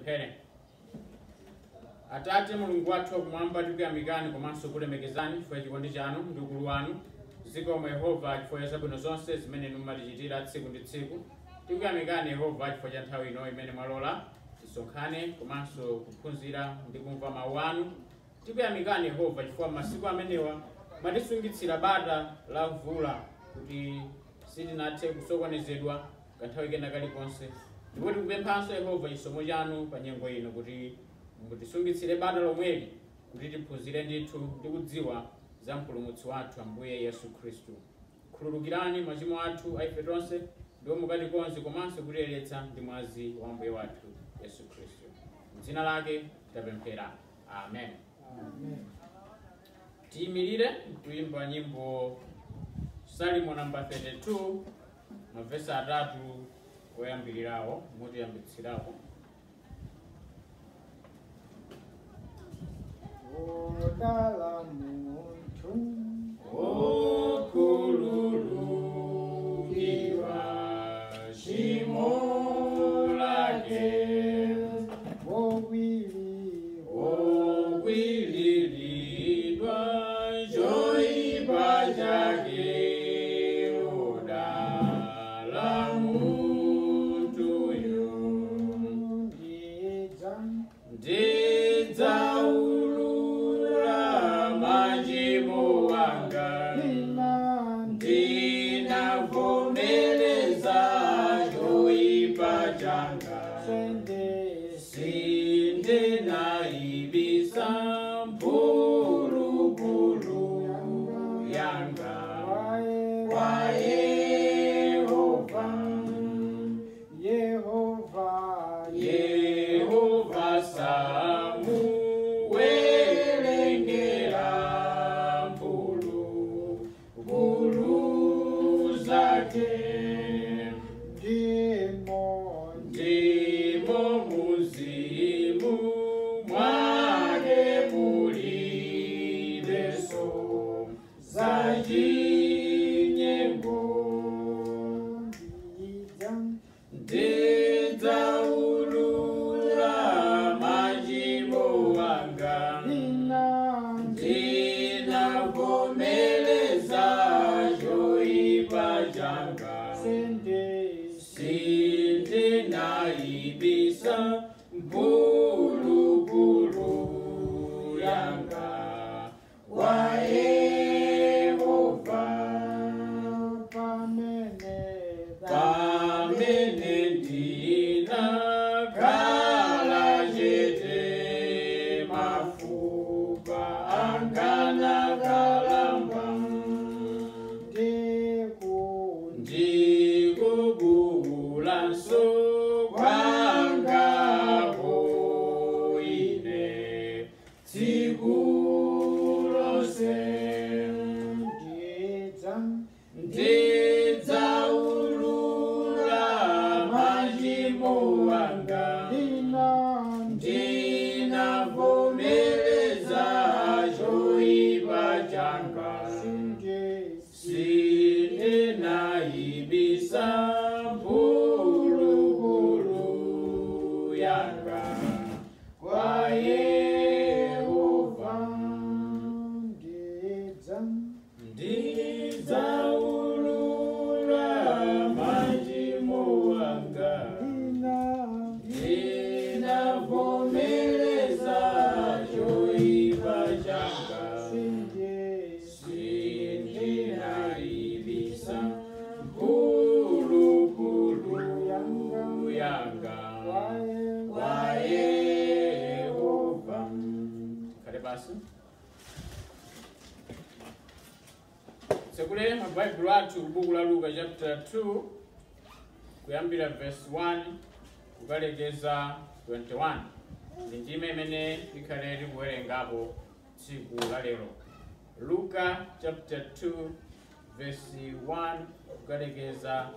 Tipemphere. Atate Mulungu wathu wakumwamba, tikuyamikani komanso kulemekezani chifukwa chikondi chanu ndi ukulu wanu. Zikomo Yehova chifukwa cha bwino zonse zimene mumatichitira tsiku ndi tsiku. Tikuyamikani Yehova chifukwa cha nthawi ino imene mwalola tisonkhane komanso kuphunzira ndi kumva mawu anu. Tikuyamikani Yehova chifukwa masiku amenewa mwatisungitsira bata la mvula kuti sitinathe kusokonezedwa kanthawi kena kalikonse. Ndipo tikupemphanso Yehova chisomo chanu pa nyengo ino kuti mutisungitsire bata lomweli kuti tiphunzire ndithu ndi kudziwa za mpulumutsi wathu Ambuye Yesu Khristu. Khululukirani machimo athu aife tonse ndiwo mukati konse komanso kutiyeretsa ndi mwazi wa Ambuye wathu Yesu Khristu. M'dzina lake tapemphera. Amen. Amen. Tiyimirire kuimba nyimbo Salimo namba 32 mavesi atatu oyambirirawo mutiyambitsirawo. Odala muntu okhululukidwa tchimo lake, okwiliridwa choyipa chake. Odala muntuyo ndidzaulula machimo anga, ndinavomereza choyipa changa, sindinaibisa mphulupulu yanga kwa Yehova samuwerengera mphulupulu zake. Ndimo muzimu mwake mulibeso zachinyengo. Ndidzaulula machimo anga, ndinavomereza choyipa changa, sindinaibisa mphulupulu yanga kwa Yehova. Pamene ndinakhala chete mafupa anga nakalamba, ndikubuwulanso kwangapo ine tsiku lonse. Ndidzaulula machimo anga, ndinavomereza choyipa changa, sindinaibisa mphulupulu yanga kwa Yehova. Ndidzaulula machimo anga, ndinavomereza choyipa changa, sindinaibisa mphulupulu yanga kwa Yehova. Kale basi sekule mabaibulo athu kubuku la Luka chapter 2 kuyambira verse 1 kukalekeza 21. Ndi ndime imene ikhale tikuwerengapo tsiku la lero. Luka chapter 2 verse 1 kukalekeza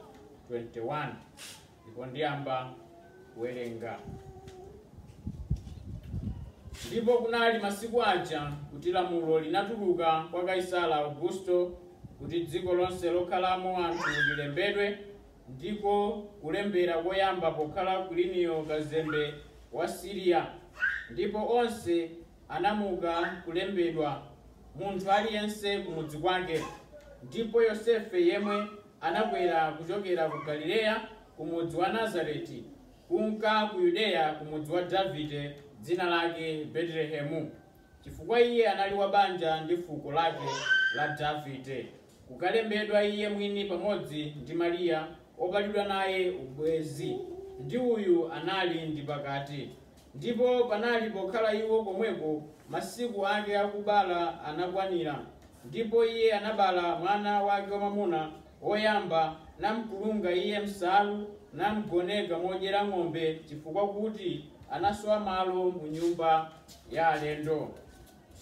21. Ndipo ndiyamba kuwerenga. Ndipo kunali masiku aja kuti lamulo linatuluka kwa Kaisala Augusto kuti dziko lonse lokhalamo anthu lilembedwe, ndiko kulembera koyamba pokhala Kwiliniyo kazembe wa Siriya. Ndipo onse anamuka kulembedwa, munthu aliyense kumudzi kwake. Ndipo Yosefe yemwe anakwera kuchokera ku Galileya kumudzi wa Nazareti kunka ku Yudeya kumudzi wa Davide, dzina lake Betelehemu, chifukwa iye anali wa banja ndi fuko lake la Davide, kukalembedwa iye mwini pamodzi ndi Mariya opatidwa naye ubwenzi, ndi uyu anali ndi pakati. Ndipo panali pokhala iwo komweko, masiku ake akubala anakwanira, ndipo iye anabala mwana wake wamwamuna woyamba, namkulunga iye msalu namgoneka modyera ng'ombe, chifukwa kuti anasowa malo mu nyumba ya alendo.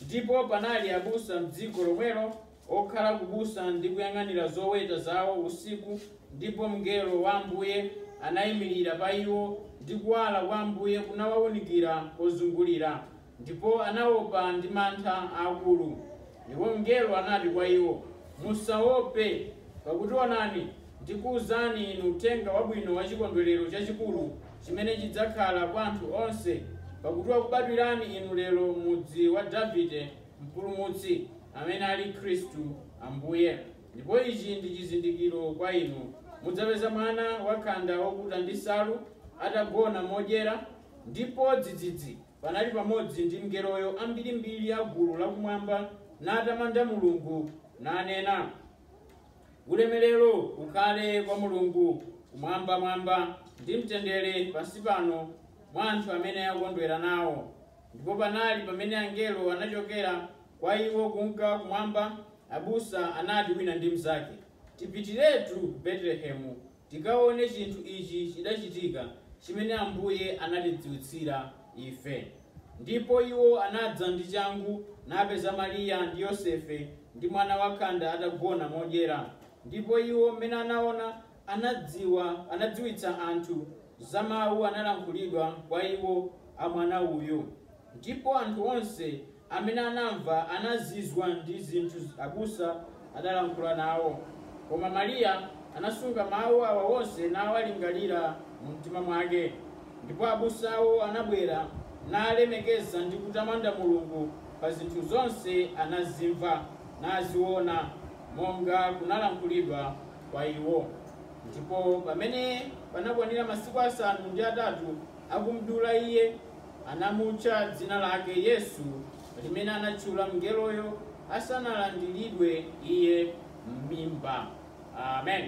Ndipo panali abusa m'dziko lomwelo okhala kubusa ndi kuyang'anira zoweta zawo usiku, ndipo mngelo wa Ambuye anayimirira pa iwo, ndi kuwala kwa Ambuye kunawawunikira pozungulira, ndipo anaopa ndi mantha akulu. Ndipo mngelo anati kwa iwo, musaope, pakuti onani ndikuwuzani inu uthenga wabwino wa chikondwerero chachikulu chimene chidzakhala kwa anthu onse, pakuti wakubadwirani inu lero mudzi wa Davide mpulumutsi, amene ali Khristu Ambuye. Ndipo ichi ndi chizindikiro kwa inu: mudzapeza mwana wakhanda wokuta ndi nsalu atagona modyera. Ndipo dzidzidzi panali pamodzi ndi mngeloyo ambirimbiri a gulu lakumwamba, natamanda Mulungu nanena, ulemerero ukhale kwa Mulungu kumwambamwamba, ndi mtendere pansi pano mwa anthu amene akondwera nawo. Ndipo panali pamene angelo anachokera kwa iwo kunka kumwamba, abusa anati wina ndi mnzake, tipitiretu ku Betelehemu tikaone chinthu ichi chidachitika, chimene Ambuye anatidziwitsira ife. Ndipo iwo anadza ndi changu napeza Mariya ndi Yosefe ndi mwana wakhanda atagona modyera. Ndipo iwo mmene anaona anadziwitsa anthu za mawu analankhulidwa kwa iwo a mwana uyu. Ndipo anthu onse amene anamva anazizwa ndi zinthu abusa adalankhula nawo. Koma Mariya anasunga mawu awa onse nawalingalira mu mtima mwake. Ndipo abusawo anabwera nalemekeza ndi kutamanda Mulungu pa zinthu zonse anazimva naziona, monga kunalankhulidwa kwa iwo. Ndipo pamene panakwanira masiku 8 akumdula iye, anamutcha dzina lake Yesu, limene anatchula mngeloyo asanalandiridwe iye m'mimba. Amen.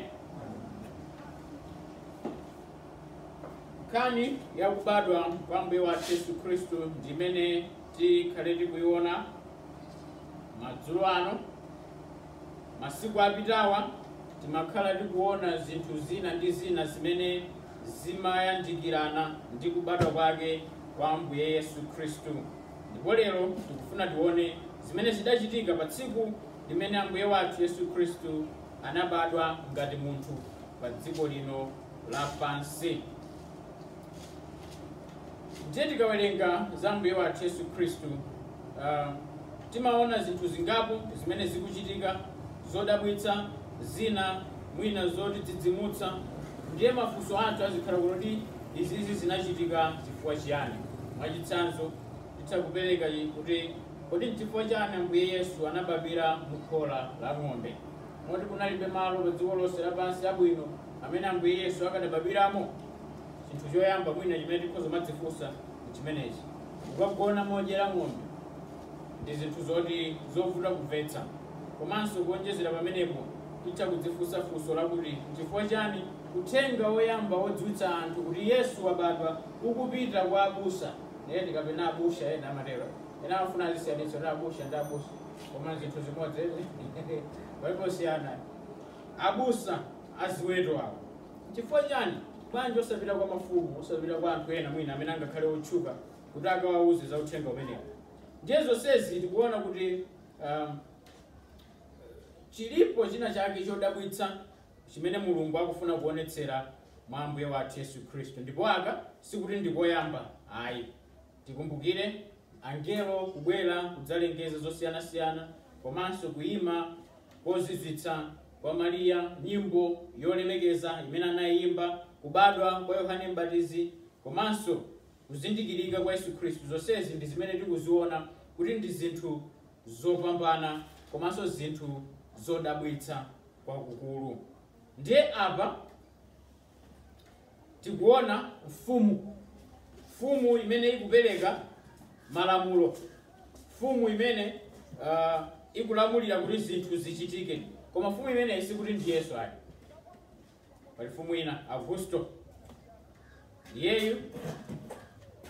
Nkhani ya kubadwa kwa Ambuye wathu Yesu Khristu ndimene tikhale tikuiona madzulo ano. Masiku apitawa timakhala tikuona zinthu zina ndi zina zimene zimayandikirana ndi kubadwa kwake kwa Ambuye Yesu Khristu. Ndipo lero tikufuna tione zimene zidachitika pa tsiku limene Ambuye wathu Yesu Khristu anabadwa ngati munthu pa dziko lino lapansi. Ndiye tikawerenga za Ambuye wathu Yesu Khristu, timaona zinthu zingapo zimene zikuchitika zodabwitsa, zina mwina zotidzidzimutsa. Ndiye mafunso athu azikhala kuti izizi zinachitika chifukwa chiyani. Mwachitsanzo titsakupereka kuti kodi chifukwa chani Ambuye Yesu anabadwira mukhola la ng'ombe, moti kunalibe malo pa dziko lonse lapansi abwino amene Ambuye Yesu akanabadwiramo? Chinthu choyamba mwina chimene tikhoza madzifunsa chimenechi, kukagona modyera ng'ombe ndi zinthu zoti zovuta kumvetsa. Komanso kuonjezera pamenepo titha kudzifunsa funso lakuti chifukwa chani uthenga woyamba wodziwitsa anthu kuti Yesu wabadwa ukupita kwa abusa. Ndiye kapena abusha ena amatero, ena amafuna azisiyanitsa ndi abusha ndi abusa, koma zinthu zimodzi waiposiyana. Abusa aziweto awo. Chifukwa chani bwanji osapita kwa mafumu, osapita kwa anthu ena mwina amene angakhale otchuka kuti akawawuze za uthenga umenewo? Ndiye zonsezi tikuona kuti chilipo china chake chodabwitsa chimene Mulungu akufuna kuonetsera mwa Ambuye wathu Yesu Khristu. Ndipo aka sikuti ndikoyamba ayi. Tikumbukire angelo kubwera kudzalengeza zosiyanasiyana, komanso kuyima kozizwitsa kwa Mariya, nyimbo yolemekeza imene anayimba, kubadwa kwa Yohane Mbatizi, komanso kuzindikirika kwa Yesu Khristu. Zonsezi ndi zimene tikuziona kuti ndi zinthu zopambana komanso zinthu zodabwitsa kwakukulu. Ndiye apa tikuona mfumu imene ikupereka malamulo, mfumu imene ikulamulira kuti zinthu zichitike. Koma mfumu imene isikuti ndi Yesu ayi. Pali mfumu ina Augusto, iyeyu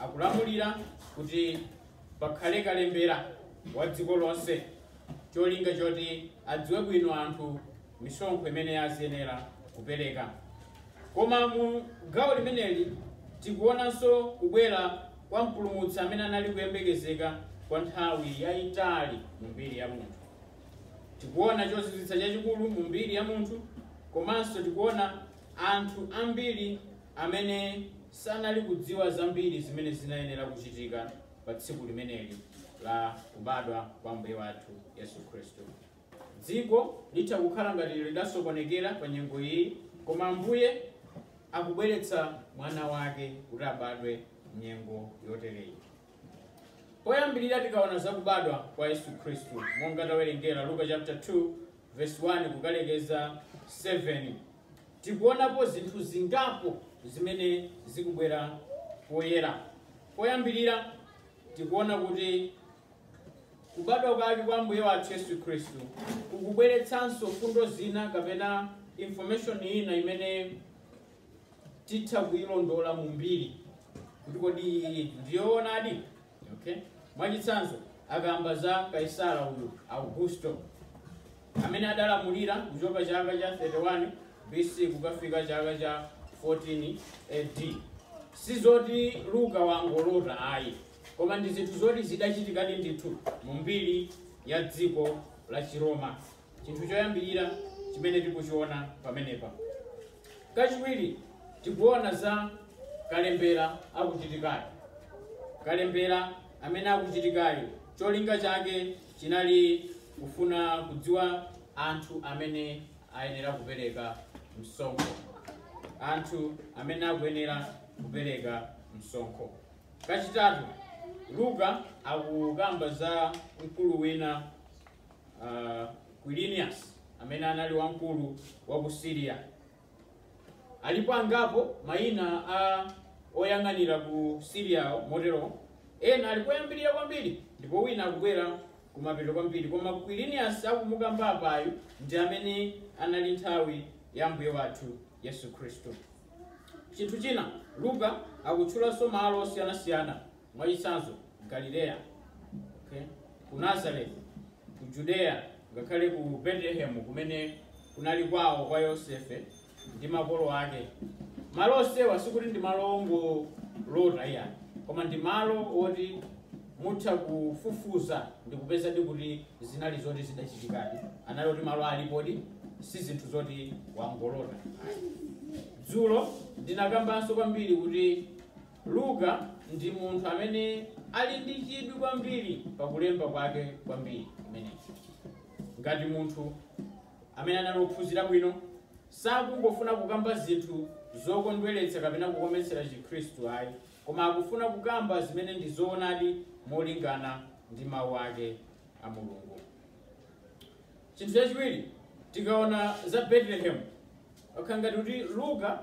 akulamulira kuti pakhale kalembera wa dziko lonse, cholinga choti adziwe bwino anthu misonkho imene aziyenera kupereka. Koma mu gawo limeneli tikuonanso kubwera kwa mpulumutsi amene anali kuyembekezeka kwa nthawi yayitali mu mbiri ya munthu. Tikuona chozizwitsa chachikulu mu mbiri ya munthu, komanso tikuona anthu ambiri amene sanali kudziwa zambiri zimene zinayenera kuchitika pa tsiku limeneli la kubadwa kwa Mbuye wathu Yesu Khristu. Dziko litha kukhala ngati lidasokonekera pa nyengo iyi, koma Ambuye akubweretsa mwana wake kuti abadwe nyengo yotereyi. Poyambirira tikaona za kubadwa kwa Yesu Khristu, monga tawerengera Luka chapter 2 verse 1 kukalekeza 7, tikuonapo zinthu zingapo zimene zikubwera poyera. Poyambirira tikuona kuti kubadwa kwake kwa Mbuye wathu Yesu Khristu kukubweretsanso fundo zina kapena information ina imene titha kuyilondola mu mbiri kuti kodi ndiyoonadi. Okay? Mwachitsanzo akamba za Kaisara uyu Augusto amene adalamulira kuchoka chaka cha 31 BC kukafika chaka cha 14 AD. Sizoti Luka wangolota ayi, koma ndi zinthu zoti zidachitikadi ndithu mu mbiri ya dziko la Chiroma. Chinthu choyambirira chimene tikuchiona pamenepa. Kachiwiri tikuona za kalembera akuchitikayo. Kalembera amene akuchitikayo cholinga chake chinali kufuna kudziwa anthu amene ayenera kupereka msonkho. Anthu amene akuyenera kupereka msonkho. Kachitatu Luka akukamba za mkulu wina Quirinius amene anali wamkulu wa ku Syria. Alipo angapo mayina a oyang'anira ku Syria motero, ena alipoyambirira kwambiri ndipo wina akubwera kumapeto kwambiri, koma Quirinius akumukamba apayu ndi amene anali nthawi ya Mbuye wathu Yesu Khristu. Chinthu china Luka akutchulanso malo osiyanasiyana, mwachitsanzo Galileya, okay, ku Nazareth, ku Judea, ngakhale ku Bethlehem kumene kunali kwawo kwa Yosefe ndi makolo ake. Malo onsewa sikuti ndi malo ongolota iyani, koma ndi malo oti mutha kufufuza ndi kupeza kuti zinali zoti zidachitikadi. Anali kuti malo alipodi si zinthu zoti wangolota. Dzulo ndinakambanso kwambiri kuti Luka ndi munthu amene ali ndi chidwi kwambiri pakulemba kwake kwambiri imeneyi. Ngati munthu amene anali kuphunzira bwino, sakungofuna kukamba zinthu zokondweretsa kapena kukometsera Chikhristu ayi, koma akufuna kukamba zimene ndi zoonadi molingana ndi mawu ake a Mulungu. Chinthu chachiwiri tikaona za Bethlehem, ngati kuti Luka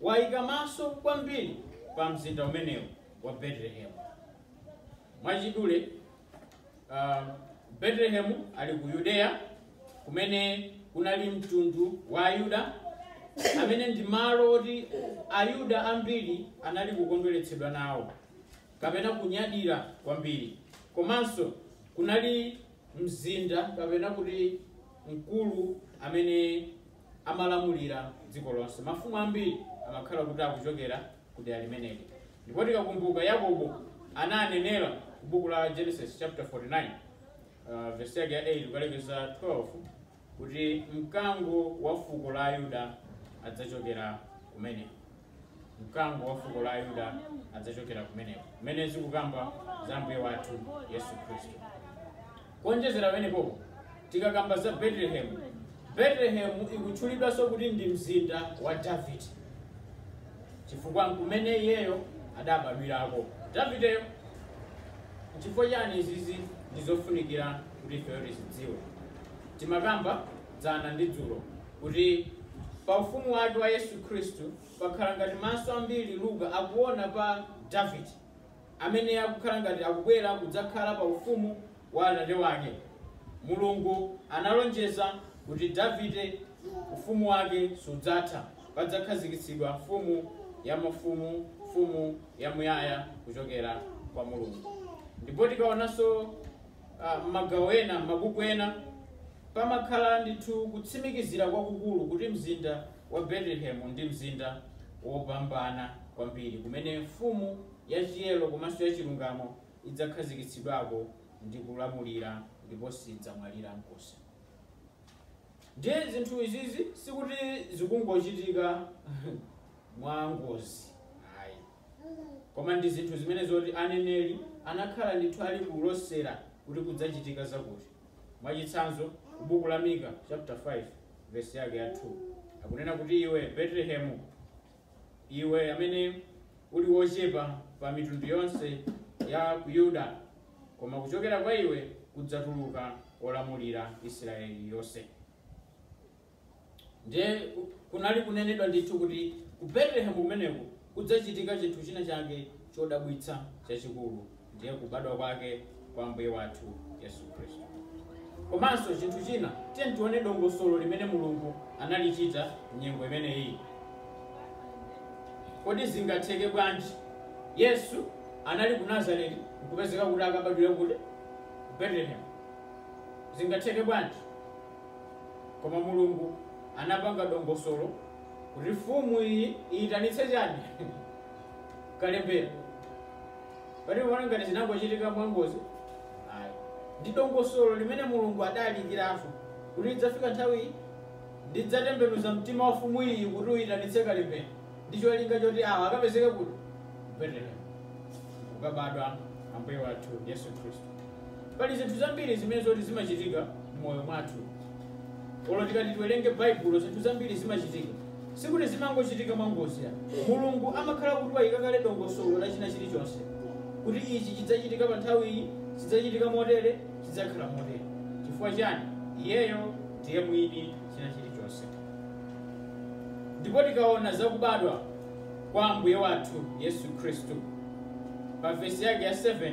wayika maso kwambiri pa mzinda umenewu wa Bethlehem. Mwachidule Bethlehem ali ku Yudeya kumene kunali mtundu wa Ayuda amene ndi malo oti Ayuda ambiri anali kukondweretsedwa nawo kapena kunyadira kwambiri. Komanso kunali mzinda kapena kuti mkulu amene amalamulira dziko lonse. Mafumu ambiri amakhala kuti akuchokera ku dera limeneli. Ndipo tikakumbuka Yakobo ananenera ku buku la Genesis chapter 49 verse ya 8 kukalekeza 12 kuti mkango wa fuko la Ayuda adzachokera kumene. Mkango wa fuko la Ayuda adzachokera kumeneko. Kumene zikukamba za Mbuye wathu Yesu Khristu. Kuonjezera pamenepo tikakamba za Bethlehem. Bethlehem ikutchulidwanso kuti ndi mzinda wa David, chifukwa kumene iyeyo adabadwirako. Davideyo chifukwa chani izizi ndizofunikira kuti ifeyo tizidziwe. Timakamba dzana ndi dzulo kuti pa ufumu wake wa Yesu Khristu pakhala ngati maso ambiri Luka akuona pa Davide amene akukhala ngati akubwera kudzakhala pa ufumu wa atate wake. Mulungu analonjeza kuti Davide ufumu wake sudzatha, padzakhazikitsidwa mfumu ya mafumu, mfumu yamuyaya kuchokera kwa Mulungu. Ndipo tikaonanso magawo ena, mabuku ena, pamakhala ndithu kutsimikizira kwakukulu kuti mzinda wa Betelehemu ndi mzinda wopambana kwambiri kumene mfumu yachiyero komanso yachilungamo idzakhazikitsidwako ndi kulamulira ndipo sidzamwalira nkosa. Ndiye zinthu izizi sikuti zikungochitika mwa ngozi ayi, koma ndi zinthu zimene zoti aneneri anakhala ndithu ali kulosera kuti kudzachitika zakuti. Mwachitsanzo kubuku la Mika chapter 5 verse yake ya 2 akunena kuti iwe Betelehemu, iwe amene uli wochepa pa mitundu yonse ya ku Yuda, koma kuchokera kwa iwe kudzatuluka olamulira Israeli yonse. Ndiye kunali kunenedwa ndithu kuti ku Betelehemu kumeneko kudzachitika chinthu china chake chodabwitsa chachikulu, ndiye kubadwa kwake kwa Mbuye wathu Yesu Khristu. Komanso chinthu china, tiye tione dongosolo limene Mulungu analichita nyengo imeneyi. Kodi zingatheke bwanji Yesu anali ku Nazareti kupezeka kuti akabadwira kuti ku Betelehemu? Zingatheke bwanji? Koma Mulungu anapanga dongosolo kuti mfumu iyi iyitanitse chani kalembera. Pali wana ngati zinangochitika mwangozi ayi, ndi dongosolo limene Mulungu adalikirafu kuti idzafika nthawi ndidzatembenuza mtima wa mfumu iyi kuti uyitanitse kalembera. Ndicho linga choti awa akapezeke kuti Betelehemu kukabadwa Ambuye wathu Yesu Khristu. Pali zinthu zambiri zimene zoti zimachitika m'moyo mwathu. Olo tikati tiwerenge Baibulo, zinthu zambiri zimachitika sikuti zimangochitika mwangozi. Mulungu amakhala kuti wayika kale dongosolo la china chilichonse kuti ichi chidzachitika pa nthawi iyi, chidzachitika motere, chidzakhala motere. Chifukwa chani? Iyeyo ndiye mwini china chilichonse. Ndipo tikaona zakubadwa kwa Ambuye wathu Yesu Khristu pa verse yake ya 7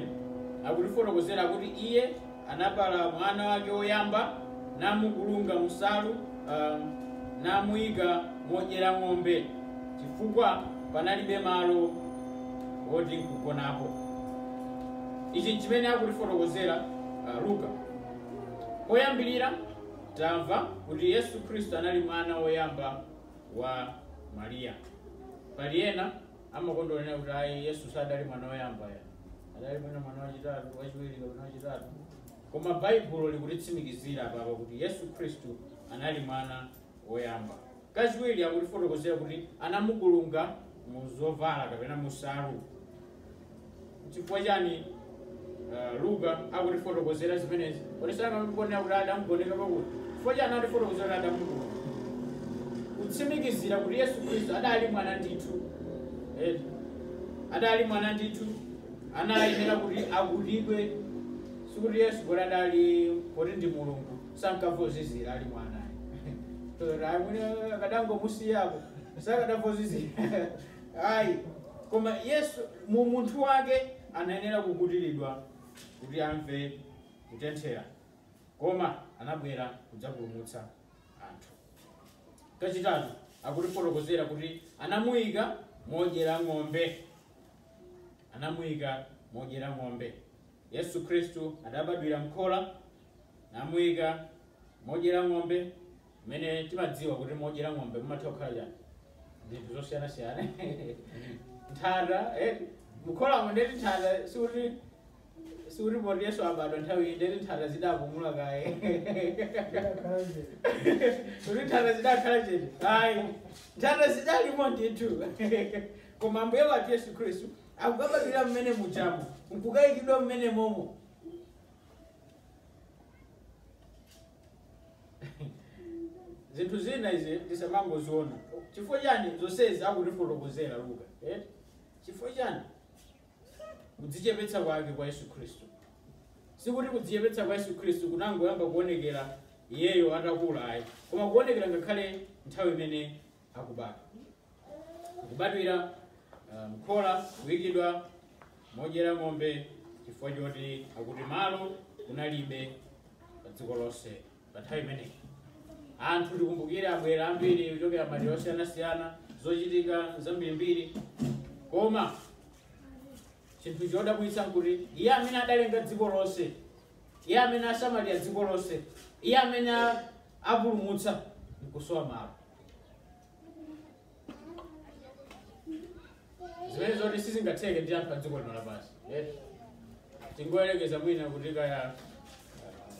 akutifotokozera kuti iye anabala mwana wake woyamba namukulunga musalu namuyika modyera ng'ombe chifukwa panalibe malo woti nkugonapo. Ichi chimene akutifotokozera Luka. Poyambirira tamva kuti Yesu Khristu anali mwana woyamba wa Maria. Pali ena amakondolera kuti ayi Yesu sadali mwana woyamba ya, adali mwana wachitatu, wachiwiri kapena wachitatu. Koma Baibulo likutitsimikizira papa kuti Yesu Khristu anali mwana woyamba. Kachiwiri akutifotokozera kuti anamukulunga mu zovala kapena musalu. Chifukwa chani Luka akutifotokozera zimenezi? Onesanga mkonera kuti adamugoneka pakuti. Chifukwa chani akutifotokozera adamukulunga? Kutsimikizira kuti Yesu Khristu adali mwana ndithu. Adali mwana ndithu, anayenera kuti agulidwe. Sikuti Yesu kuti adali kuti ndi Mulungu sankavozizira ali mwana. Akadangomusiyapo sakadavozizira ayi, koma Yesu mu munthu wake anayenera kugutiridwa kuti amve kutenthera, koma anabwera kudzapulumutsa anthu. Kachitatu akutifotokozera kuti anamuyika modyera ng'ombe. Anamuyika modyera ng'ombe. Yesu Khristu adabadwira m'khola namuyika modyera ng'ombe, mene timadziwa kuti modyera ng'ombe mumatha kukhala chani zinthu zosiyana-siyana. Nthanda mukholamo ndeti nthanda sikuti poti Yesu abadwa nthawi ndeti nthanda zidapumula kaye kuti nthanda zidakhala chete ayi, nthanda zidalimo ndithu. Koma Ambuye wathu Yesu Khristu akukabadwira mmene muchamo, nkukayikidwa mmene momo. Zinthu zina izi tisamangoziona. Chifukwa chani zonsezi akutifotokozera Luka? Chifukwa chani? kudzichepetsa kwake kwa Yesu Khristu. Sikuti kudzichepetsa kwa Yesu Khristu kunangoyamba kuonekera iyeyo atakula ayi, koma kuonekera ngakhale nthawi imene akubadwa. Kubadwira mkhola kuyikidwa modyera ng'ombe chifukwa choti akuti malo kunalibe pa dziko lonse pa nthawi imeneyi. Anthu tikumbukire abwera ambiri kuchokera madera osiyanasiyana, zochitika zambirimbiri, koma chinthu chodabwitsa nkuti iye amene adalenga dziko lonse, iye amene asamalira dziko lonse, iye amene apulumutsa nkusowa malo. Zimene zoti sizingatheke ndi anthu a dziko lino lapansi. Tingoyerekeza mwina kuti kaya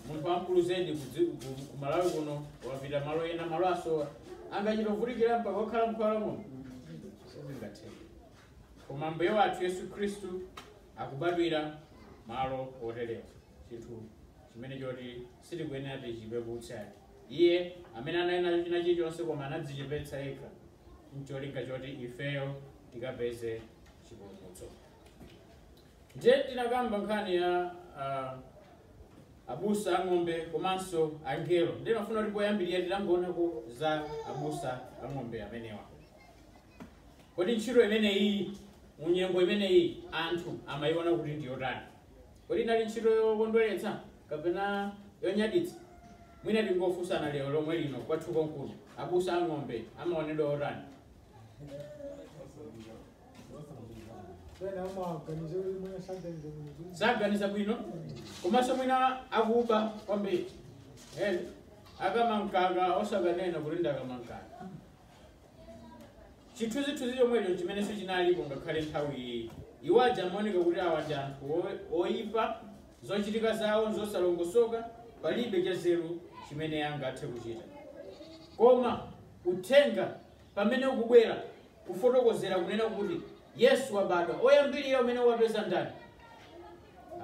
munthu wamkulu zedi ku Malawi kuno wapita malo ena, malo asowa, angachitovutikira mpaka okhala mkhola ng'ombe? Sizingatheke. Koma Mbuye wathu Yesu Khristu akubadwira malo oterewa, chinthu chimene choti sitikuyenera tichipeputsa. Iye amene anali nacho china chilichonse koma anadzichepetsa yekha, n'cholinga choti ifeyo tikapeze chipulumutso. Ndiye tinakamba nkhani ya abusa ang'ombe komanso angelo. Ndiye mafuna kuti poyambirira titangoonako za abusa ang'ombe amenewa. Kodi ntchito imeneyi, munyengo imeneyi, anthu amayiona kuti ndi yotani? Kodi inali ntchito yokondweretsa kapena yonyaditsa? Mwina tingofunsana lero lomwe lino kwathu konkuno, abusa ang'ombe amaonedwa otani? Saganiza bwino, komanso mwina akuba kwambiri. Akamankaga osaganena kuti ndakamankaga. Chithunzithunzi chomwecho chimene sichinalipo ngakhale nthawi iyi. Iwo aja amaoneka kuti awa ndi anthu oyipa, zochitika zawo zosalongosoka, palibe chazeru chimene angathe kuchita. Koma uthenga pamene ukubwera kufotokozera kunena kuti Yesu wabadwa, oyambirira umene wapeza ndani?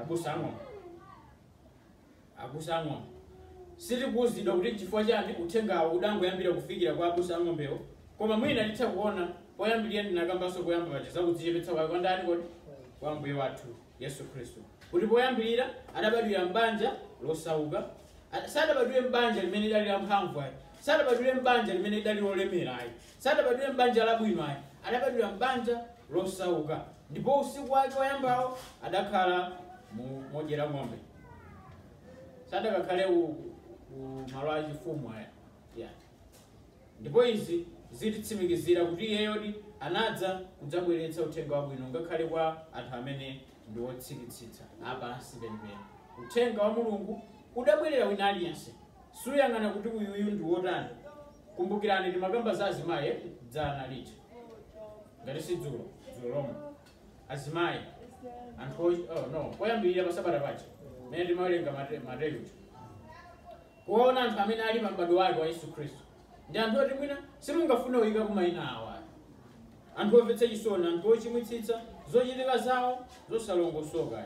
Abusa ang'ombe. Abusa ang'ombe. Sitikuwuzidwa kuti chifukwa chani uthengawo udangoyambira kufikira kwa abusa ang'ombewo, koma mwina litha kuona poyambirira ndinakambanso poyamba paja zakudzichepetsa kwake kwa ndani kodi? Kwa Mbuye wathu Yesu Khristu. Kuti poyambirira adabadwira m'banja losauka, sadabadwire m'banja limene lidali lamphamvu ayi, sadabadwire m'banja limene lidali lolemera ayi, sadabadwire m'banja labwino ayi, adabadwira m'banja losauka. Ndipo usiku wake wayambawo adakhala modyera ng'ombe. Sadakakhale malo achifumu aya. Ndipo izi zititsimikizira kuti iyeyodi anadza kudzabweretsa uthenga wabwino ngakhale kwa anthu amene ndi otsikitsitsa apansi penipeni. Uthenga wa Mulungu udabwerera wina aliyense. Suyang'ana kuti uyuyu ndi wotani. Kumbukirani timakamba za azimayi dzana lija. Ngati si dzulo lomwe. Azimayi anthu poyambirira pasabata paja mene timawerenga Mateyu. Kuona anthu amene ali m'bado wake wa Yesu Khristu. Ndi anthu oti mwina simungafune kuyika kumayina awo. Anthu omvetsa chisoni, anthu ochimwitsitsa, zochitika zawo zosalongosoka.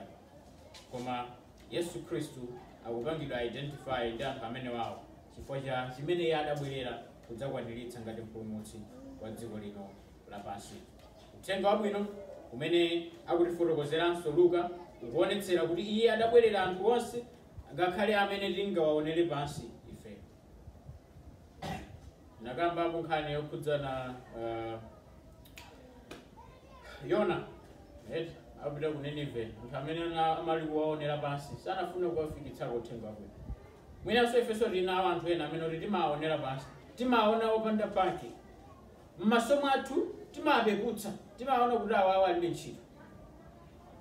Koma Yesu Khristu akupangidwa identify ndi anthu amene wawo chifukwa cha chimene iye adabwerera kudzakwaniritsa ngati mpulumutsi wa dziko lino lapansi. Uthenga wabwino umene akutifotokozeranso Luka ukuonetsera kuti iye adabwerera anthu onse ngakhale amene tingawaonere pansi ife. Nakambapo nkhani yokhudzana Yona apita ku Ninive, anthu amene amali kuwaonera pansi sanafune kuwafikitsako uthenga wabwino. Mwinanso ifenso tinawo anthu ena amene kuti timawaonera pansi, timawaona opanda pake. M'masomo athu timapeputsa, timawaona kuti awawa alibe ntchito.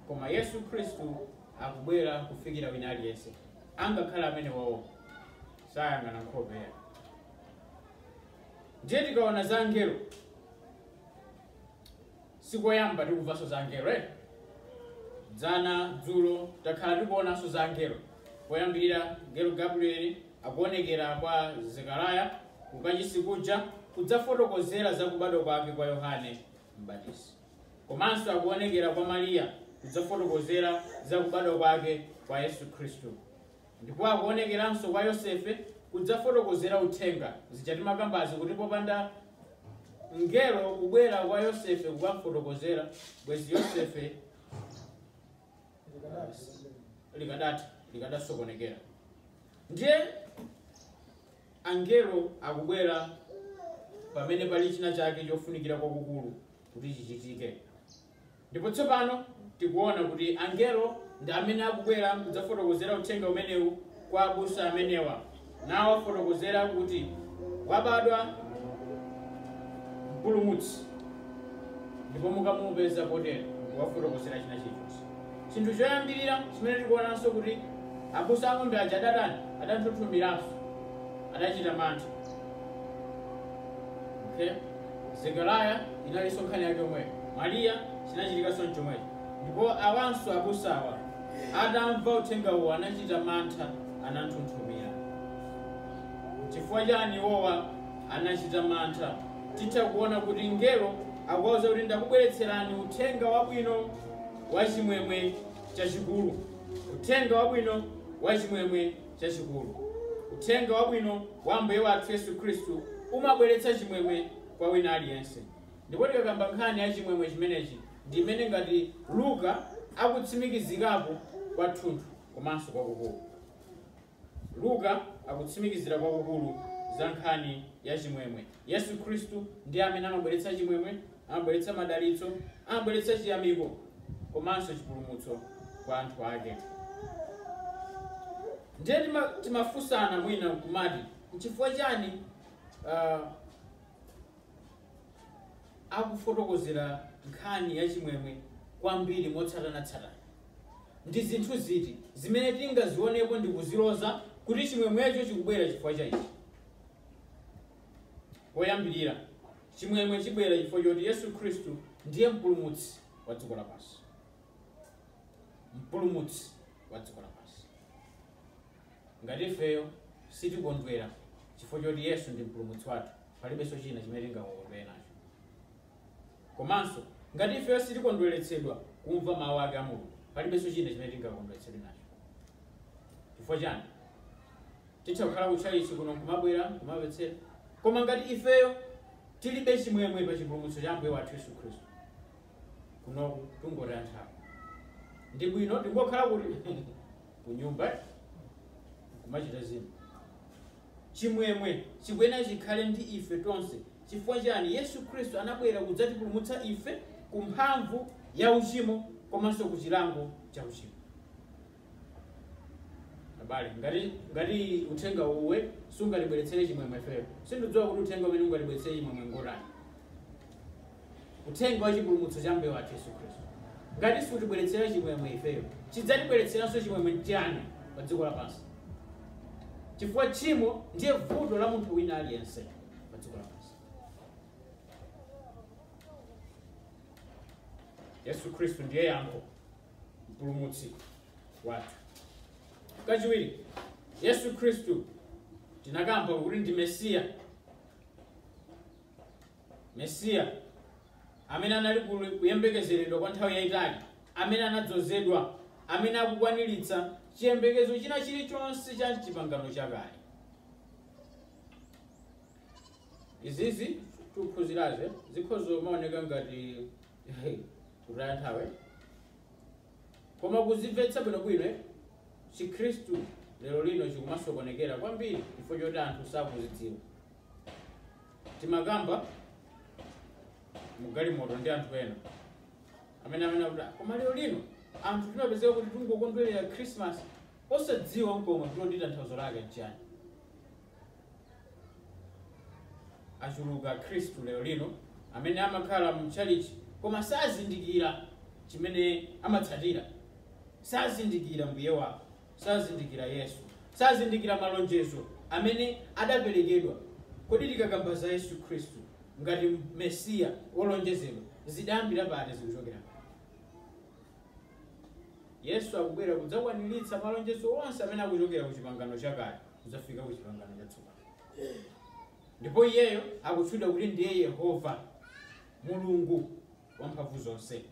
Koma Yesu Khristu akubwera kufikira wina aliyense, angakhala amene wawo sayang'ana nkhope yake. Ndiye tikaona za angelo, sikoyamba tikubvaso za angelo. Dzana dzulo takhala tikuonanso za angelo. Poyambirira ngelo Gabrieli akuonekera kwa Zekaraya kukachisi kuja kudzafotokozera za kubadwa kwake kwa Yohane Mbatizi. Komanso akuonekera kwa Mariya kudzafotokozera za kubadwa kwake kwa Yesu Khristu. Ndipo akuonekeranso kwa Yosefe kudzafotokozera uthenga. Zichatimakambazi kuti popanda ngelo kubwera kwa Yosefe kukafotokozera, bwezi Yosefe likadasokonekera. Ndiye angelo akubwera pamene pali china chake chofunikira kwakukulu kuti chichitike. Ndipo tsopano tikuona kuti angelo ndi amene akubwera kudzafotokozera uthenga umenewu kwa abusa amenewa, nawo afotokozera kuti wabadwa mpulumutsi, ndipo mukamupeza potero wafotokozera china chilichonse. Chinthu choyambirira chimene tikuonanso kuti abusa ang'ombe aja adatani, adathuthumbiranso, adachita mantha. Okay? Zekariya inalinso nkhani yake yomweyo, Mariya chinachitikanso chomwecho. Ndipo awanso abusawa atamva uthenga uwu anachita mantha, ananthunthumira. Chifukwa chani iwowa anachita mantha? Titha kuona kuti ngelo akuwauza kuti ndakubweretserani uthenga wabwino wa chimwemwe chachikulu. Uthenga wabwino wa chimwemwe chachikulu. Uthenga wabwino wa Ambuye wathu Yesu Khristu umabweretsa chimwemwe kwa wina aliyense. Ndipo tikakamba nkhani ya chimwemwe chimenechi ndi imene ngati Luka akutsimikizirapo kwathunthu komanso kwakukulu. Luka akutsimikizira kwakukulu za nkhani ya chimwemwe. Yesu Khristu ndi amene amabweretsa chimwemwe, amabweretsa madalitso, amabweretsa chiyamiko komanso chipulumutso kwa anthu ake. Ndiye timafunsana mwina kumati chifukwa chani akufotokozera nkhani ya chimwemwe kwambiri motsatana-tsatana. Ndi zinthu ziti zimene tingazionepo ndi kuziloza kuti chimwemwecho chikubwera chifukwa cha ichi? Poyambirira, chimwemwe chibwera chifukwa choti Yesu Khristu ndiye mpulumutsi wa dziko lapansi. Mpulumutsi wa dziko lapansi. Ngati ifeyo sitikondwera chifukwa choti Yesu ndi mpulumutsi wathu, palibenso china chimene tingakondwere nacho. Komanso ngati ifeyo sitikondweretsedwa kumva mawu ake a Mulungu, palibenso china chimene tingakondweretsedwe nacho. Chifukwa chani? Titha kukhala kutchalichi kuno kumabwera kumamvetsera, koma ngati ifeyo tilibe chimwemwe pa chipulumutso cha Ambuye wathu Yesu Khristu, kunoku tungotaya nthawi. Ndi bwino tingokhala kuti kunyumba kumachita zinthu. Chimwemwe chibwena chikhale ndi ife tonse. Chifukwa chani? Yesu Khristu anabwera kudzatipulumutsa ife ku mphamvu ya uchimo komanso ku chilango cha uchimo. Abale, ngati uthenga uwe sungalibweretsere chimwemwe ifeyo, sindidziwa kuti uthenga umene ungalibweretsere chimwemwe ngotani. Uthenga wa chipulumutso cha Ambuye wathu Yesu Khristu, ngati sutibweretsera chimwemwe ifeyo, chidzatibweretseranso chimwemwe chani pa dziko lapansi? Chifukwa tchimo ndiye vuto la munthu wina aliyense pa dziko lapansi. Yesu Khristu ndiye yankho, mpulumutsi wathu. Kachiwiri, Yesu Khristu tinakamba kuti ndi Mesiya. Mesiya amene anali kuyembekezeredwa kwa nthawi yayitali, amene anadzozedwa, amene akukwaniritsa chiyembekezo china chilichonse cha chipangano chakale. Izizi tikuphunziraze zikhozo maoneka ngati kutaya nthawi, koma kuzimvetsa bwinobwino Chikhristu lero lino chikumasokonekera kwambiri chifukwa choti anthu sakuzidziwa. Timakamba mugalimoto ndi anthu ena amene kuti koma lero lino anthu tinapezeka kuti tungokondwerera Christmas osadziwa mkomwe kuti tanthauzo lake nchani. Achuluka Khristu lero lino amene amakhala mchalichi koma sazindikira chimene amatsatira, sazindikira mbuye wawo, sazindikira Yesu, sazindikira malonjezo amene adaperekedwa. Kodi tikakamba za Yesu Khristu ngati Mesiya wolonjezedwa, zidayambira pati zikuchokera? Yesu akubwera kudzakwaniritsa malonjezo onse amene akuchokera ku chipangano chakale kudzafika ku chipangano chatsopano. Ndipo iyeyo akutchedwa kuti ndiye Yehova, Mulungu wamphamvu zonse.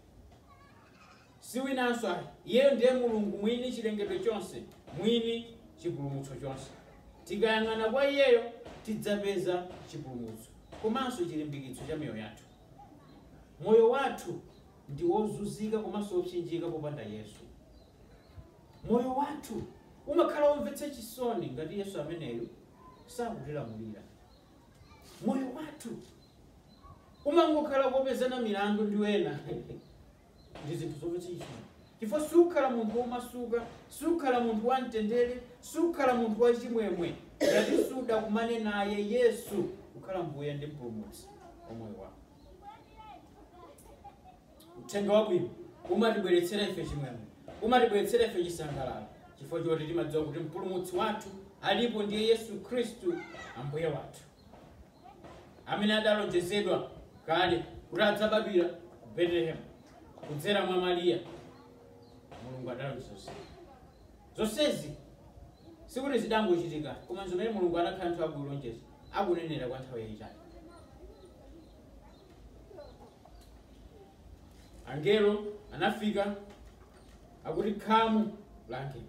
Si winanso, iyeyo ndiye Mulungu mwini chilengedwe chonse, mwini chipulumutso chonse. Tikayang'ana kwa iyeyo tidzapeza chipulumutso komanso chilimbikitso cha miyoyo yathu. Moyo wathu ndi wozunzika komanso wopsinjika popanda Yesu. moyo wathu umakhala womvetsa chisoni ngati Yesu ameneyo sakutilamulira. Moyo wathu umangokhala kopezana milandu ndi wena ndi zinthu zomvetsa chisoni. Chifukwa sukhala munthu womasuka, sukhala munthu wamtendere, sukhala munthu wachimwemwe ngati sudakumane naye Yesu kukhala mbuye ndi mpulumutsi wa moyo wako. Uthenga wabwino umatibweretsera ife chimwemwe, umatibweretsera ife chisangalalo, chifukwa choti timadziwa kuti mpulumutsi wathu alipo, ndiye Yesu Khristu ambuye wathu, amene adalonjezedwa kale kuti adzabadwira ku Betelehemu kudzera mwa Mariya. Mulungu adalonjeza zonsezi sikuti zidangochitika, koma zimene Mulungu anakhala nthawi akulonjeza akunenera kwa nthawi yayitali. Angelo anafika akuti khamu la angelo.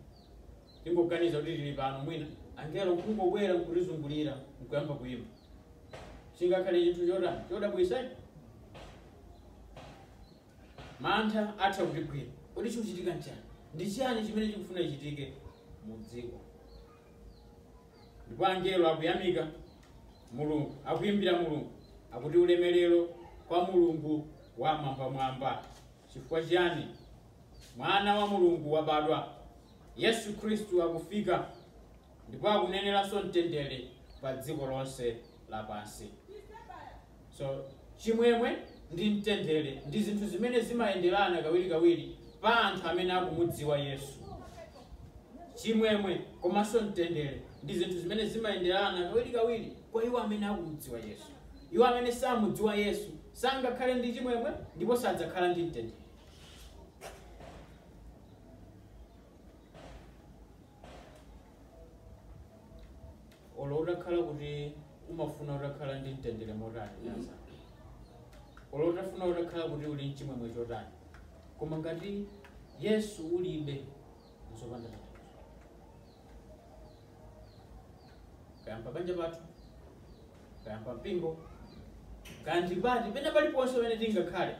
Tingoganiza kuti tili pano mwina angelo kungobwera nkutizungulira nkuyamba kuyimba. Chingakhale chinthu chodabwitsa. Mantha atha kutigwira. Kodi chikuchitika nchani? Ndi chiyani chimene chikufuna chichitike mu dziko? Ndipo angelo akuyamika Mulungu, akuyimbira Mulungu, akuti ulemerero kwa Mulungu wamwambamwamba. Chifukwa chiyani? Mwana wa Mulungu wabadwa, Yesu Khristu akufika, ndipo akuneneranso mtendere pa dziko lonse lapansi. So chimwemwe ndi mtendere ndi zinthu zimene zimayenderana kawirikawiri pa anthu amene akumudziwa Yesu. Chimwemwe komanso mtendere ndi zinthu zimene zimayenderana kawirikawiri kwa iwo amene akumudziwa Yesu. Iwo amene samudziwa Yesu sangakhale ndi chimwemwe ndipo sadzakhala ndi mtendere. Olo utakhala kuti umafuna utakhala ndi mtendere motani nasa. Olo utafuna utakhala kuti uli mchimwemwe chotani. Koma ngati Yesu ulibe nzopanda thandizo. Kayamba banja pathu, kayamba mpingo, kandi pati pena paliponse pamene tingakhale,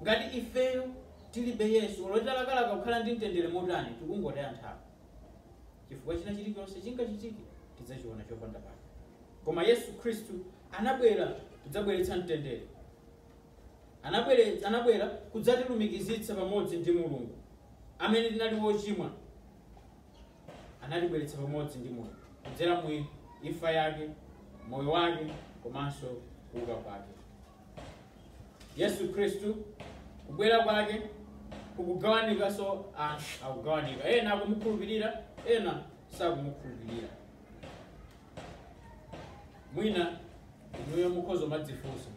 ngati ifeyo tilibe Yesu, olo talakalaka kukhala ndi mtendere motani tikungotaya nthawi. Chifukwa china chilichonse chingachitike tidzachiona chopanda pake. Koma Yesu Khristu anabwera kudzabweretsa mtendere. Anabwera kudzatilumikizitsa pamodzi ndi Mulungu amene tinali wochimwa. Anatibweretsa pamodzi ndi Mulungu kudzera mu imfa yake, moyo wake, komanso kuuka kwake. Yesu Khristu kubwera kwake kukugawanika anthu akugawanika. Ena akumukhulupirira, ena sakumukhulupirira. Mwina inuyo mukhoza madzifunsa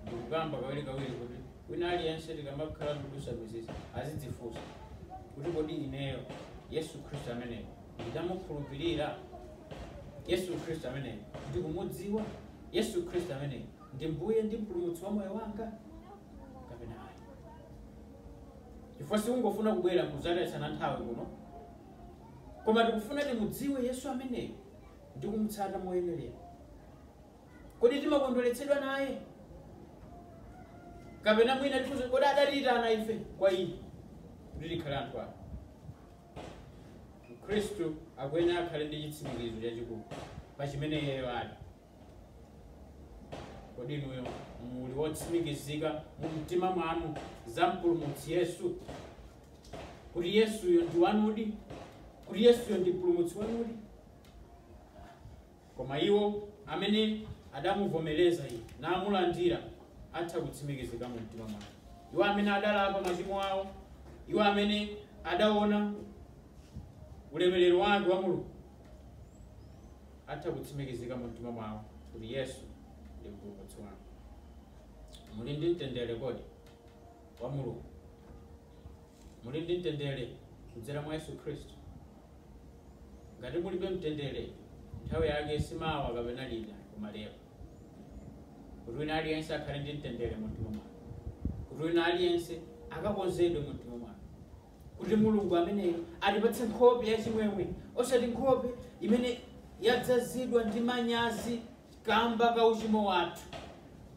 ndikugamba kawirikawiri kuti wina aliyense tikamakhala ndikusamizisa azidzifunsa kuti kodi ineyo Yesu Khristu ameneyo nditamukhulupirira, Yesu Khristu ameneyo ndikumudziwa, Yesu Khristu ameneyo ndi mbuye ndi mpulumutsi wa moyo wanga kapena ayi. Chifukwa sikungofuna kubwera kudzatayitsana nthawi kuno, koma tikufuna timudziwe Yesu ameneyo ndi kumutsata moyenerera. Kodi timakondweretsedwa naye? Kapena mwina tikuze kodi adalitana ife kwa iye kuti tikhale anthu ake. Khristu akuyenera akhale ndi chitsimikizo chachikulu pa chimene iyeyo ali. Kodi inuyo muli wotsimikizika mu mtima mwanu za mpulumutsi Yesu? Kuti Yesuyo ndi wanudi? Kuti Yesuyo ndi mpulumutsi wanudi? Koma iwo amene adamuvomereza iye namulandira atha kutsimikizika mu mtima mwake. Iwo amene adalapa machimo awo, iwo amene adaona ulemerero wake wa Mulungu atha kutsimikizika mu mtima mwawo kuti Yesu ndi mpulumutsi wanu. Muli ndi mtendere kodi wa Mulungu? Muli ndi mtendere kudzera mwa Yesu Khristu? Ngati mulibe mtendere, nthawi yake simawa kapena lina koma lero. Kuti wina aliyense akhale ndi mtendere mu mtima mwake, kuti wina aliyense akakonzedwe mu mtima mwake, kuti Mulungu ameneyo atipatse nkhope yachimwemwe, osati nkhope imene yadzazidwa ndi manyazi kamba ka uchimo wathu,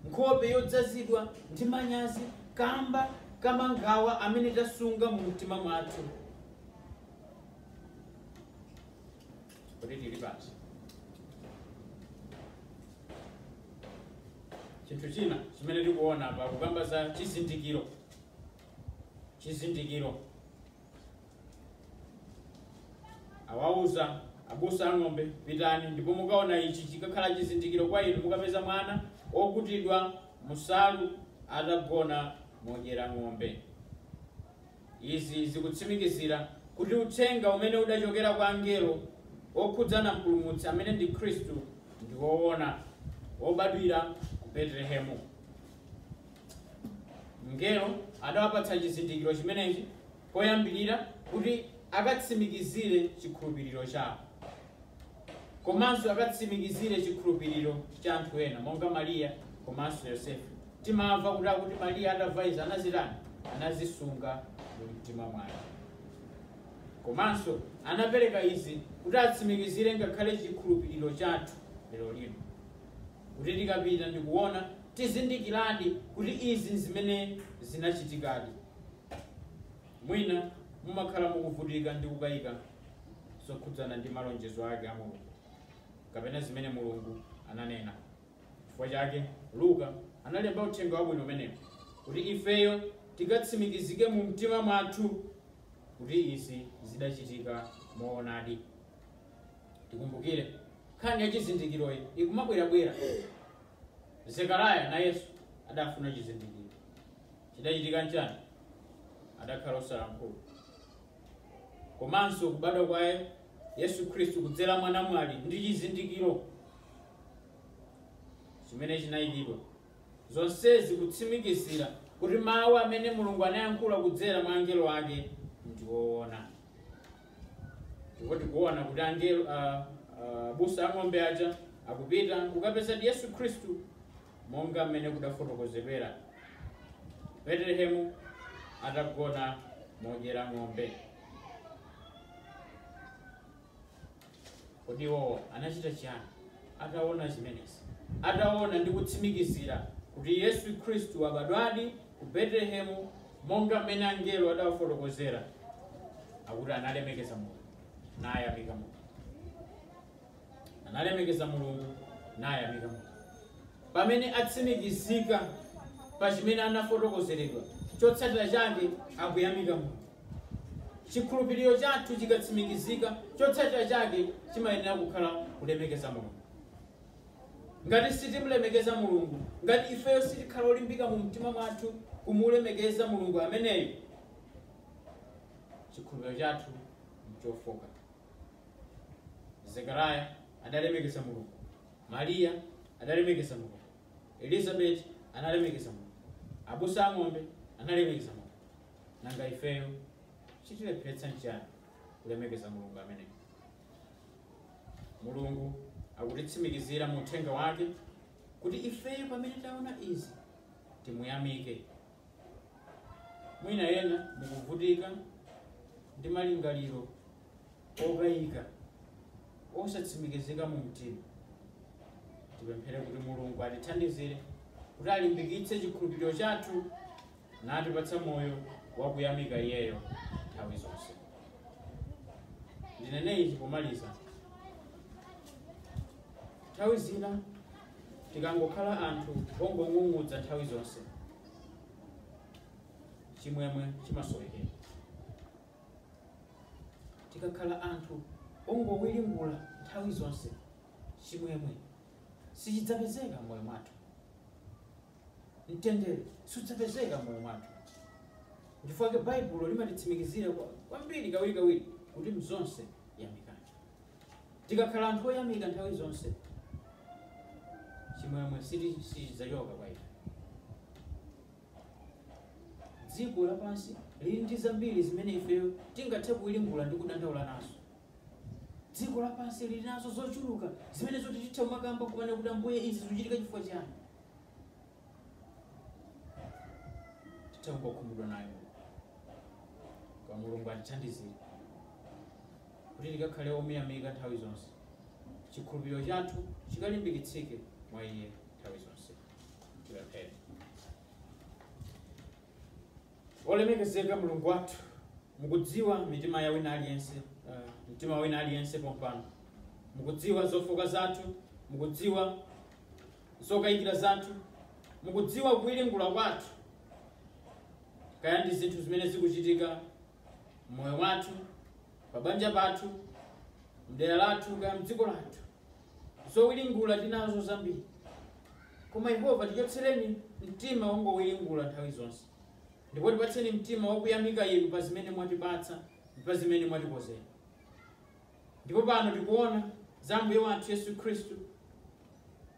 nkhope yodzazidwa ndi manyazi kamba ka mangawa amene tasunga mu mtima mwathu. kuti tili pansi. Chinthu china chimene tikuona apa kukamba za chizindikiro. Awauza abusa ang'ombe pitani ndipo mukaona ichi chikakhala chizindikiro kwa inu, mukapeza mwana okutidwa musalu atagona modyera ng'ombe. Izi zikutsimikizira kuti uthenga umene udachokera kwa angelo okhudzana mpulumutsi amene ndi Khristu ndi woona, wobadwira ku Betelehemu. Mngelo adawapatsa chizindikiro chimenechi poyambirira kuti akatsimikizire chikhulupiriro chawo, komanso akatsimikizire chikhulupiriro cha anthu ena monga Mariya komanso Yosefe. Timamva kuti Mariya atamva izi anazitani? Anazisunga mu mtima mwake. Komanso anapereka izi kuti atsimikizire ngakhale chikhulupiriro chathu lero lino, kuti tikapita ndikuona tizindikiradi kuti izi zimene zinachitikadi. Mwina mumakhala mukuvutika ndi kukayika zokhudzana ndi malonjezo ake a Mulungu kapena zimene Mulungu ananena. Chifukwa chake Luka analemba uthenga wabwino umenewu kuti ifeyo tikatsimikizike mu mtima mwathu kuti izi zidachitika moonadi. Tikumbukire nkhani ya chizindikiroyi ikumabwerabwera. Zekaraya na Yesu adafuna chizindikiro. Chidachitika nchani? Adakhala osalankhula. Komanso kubadwa kwa Yesu Khristu kudzera mwana mwali ndi chizindikiro chimene chinayikidwa. Zonsezi kutsimikizira kuti mawu amene Mulungu anayankhula kudzera mwa angelo ake ndi woona. Ndipo tikuona kuti angelo abusa ang'ombe aja akupita kukapeza Yesu Khristu monga mmene kudafotokozedwera. Betelehemu atagona modyera ng'ombe. Kodi iwo anachita chiyani ataona zimenezi? Ataona ndi kutsimikizira kuti Yesu Khristu abadwadi ku Betelehemu monga mmene angelo adawafotokozera, akuti analemekeza Mulungu nayamika Mulungu. Analemekeza Mulungu nayamika Mulungu. Pamene atsimikizika pa chimene anafotokozeredwa, chotsatira chake akuyamika Mulungu. Chikhulupiriro chathu chikatsimikizika, chotsatira chake chimayenera kukhala kulemekeza Mulungu. Ngati sitimulemekeza Mulungu, ngati ifeyo sitikhala olimbika mu mtima mwathu kumulemekeza Mulungu ameneyo, chikhulupiriro chathu nchofoka. Zekaraya adalemekeza Mulungu, Mariya adalemekeza Mulungu, Elizabeth analemekeza Mulungu, abusa ang'ombe analemekeza Mulungu. Nanga ifeyo chitilepheretsa nchiyani kulemekeza Mulungu ameneyo? Mulungu akutitsimikizira mu uthenga wake kuti ifeyo pamene taona izi timuyamike. Mwina ena mukuvutika ndi malingaliro okayika osatsimikizika mu mtima. Tipemphere kuti Mulungu atithandizire kuti alimbikitse chikhulupiriro chathu natipatsa moyo wakuyamika iyeyo nthawi zonse. Ndinene ichi pomaliza. Nthawi zina tikangokhala anthu ongong'ung'udza nthawi zonse, chimwemwe chimasowekera. Tikakhala anthu ongowiringula nthawi zonse, chimwemwe sichidzapezeka moyo mwathu. Mtendere sudzapezeka moyo mwathu. Chifukwa Baibulo limatitsimikizira kwambiri kawiri kuti mzonse yamikani. Tikakhala anthu oyamika nthawi zonse, chimwemwe sichidzachoka kwa ife. Dziko lapansi lili ndi zambiri zimene ifeyo tingathe kuwiringula ndi kudandaula nazo. Dziko lapansi lili nazo zochuluka zimene zoti titha kumakamba kumene kuti Ambuye izi zikuchitika chifukwa chani. Titha kungokhumudwa nayo. Kwa Mulungu atithandizire kuti tikakhale omuyamika nthawi zonse, chikhulupiriro chathu chikalimbikitsike mwa Iye nthawi zonse. Tipemphere. Olemekezeka Mulungu wathu, mukudziwa mitima ya wina aliyense, mtima wa wina aliyense pompano. mukudziwa zofoka zathu, mukudziwa zokayikira zathu, mukudziwa kuwiringula kwathu, kaya ndi zinthu zimene zikuchitika moyo wathu, pabanja pathu, mdera lathu, kaya mdziko lathu. Zowiringula tinazo zambiri, koma Yehova tichotsereni mtima wongowiringula nthawi zonse, ndipo tipatseni mtima wokuyamika Inu pa zimene mwatipatsa, pa zimene mwatikozera. Ndipo pano tikuona za Mbuye wathu Yesu Khristu,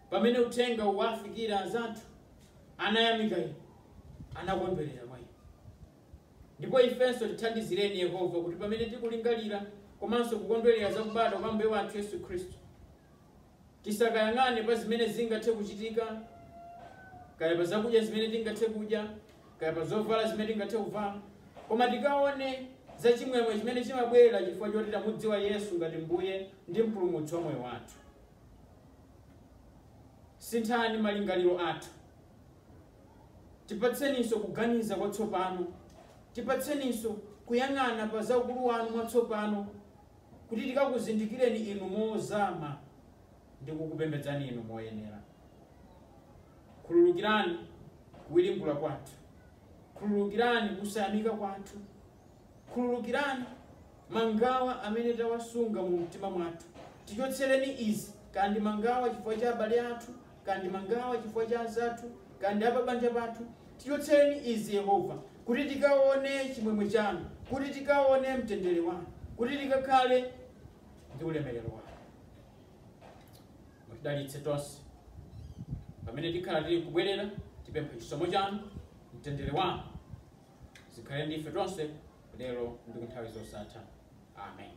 pamene uthenga uwafikira azathu, anayamika Inu, anakondwerera mwa Inu. Ndipo ifenso tithandizireni Yehova kuti pamene tikulingalira komanso kukondwerera za kubadwa kwa Mbuye wathu Yesu Khristu, tisakayang'ane pa zimene zingathe kuchitika, kaya pa zakudya zimene tingathe kudya, kaya pa zovala zimene tingathe kuvala, koma tikaone za chimwemwe chimene chimabwera chifukwa choti tamudziwa Yesu ngati Mbuye ndi Mpulumutsi wa moyo wathu. Sinthani malingaliro athu, tipatseninso kuganiza kwatsopano, tipatseninso kuyang'ana pa za ukulu wanu mwatsopano, kuti tikakuzindikireni Inu mozama ndi kukupembedzani Inu moyenera. Khululukirani kuwiringula kwathu, khululukirani kusayamika kwathu, khululukirani mangawa amene tawasunga mu mtima mwathu. Tichotsereni izi, kandi mangawa chifukwa cha abale athu, kandi mangawa chifukwa cha azathu, kandi apabanja pathu. Tichotsereni izi Yehova, kuti tikaone chimwemwe chanu, kuti tikaone mtendere wanu, kuti tikakhale ndi ulemerero wanu. Mutidalitse tonse pamene tikhala tili kubwerera, tipempha chisomo chanu, mtendere wanu zikhale ndife tonse lero ndi nthawi zosatha. Amen.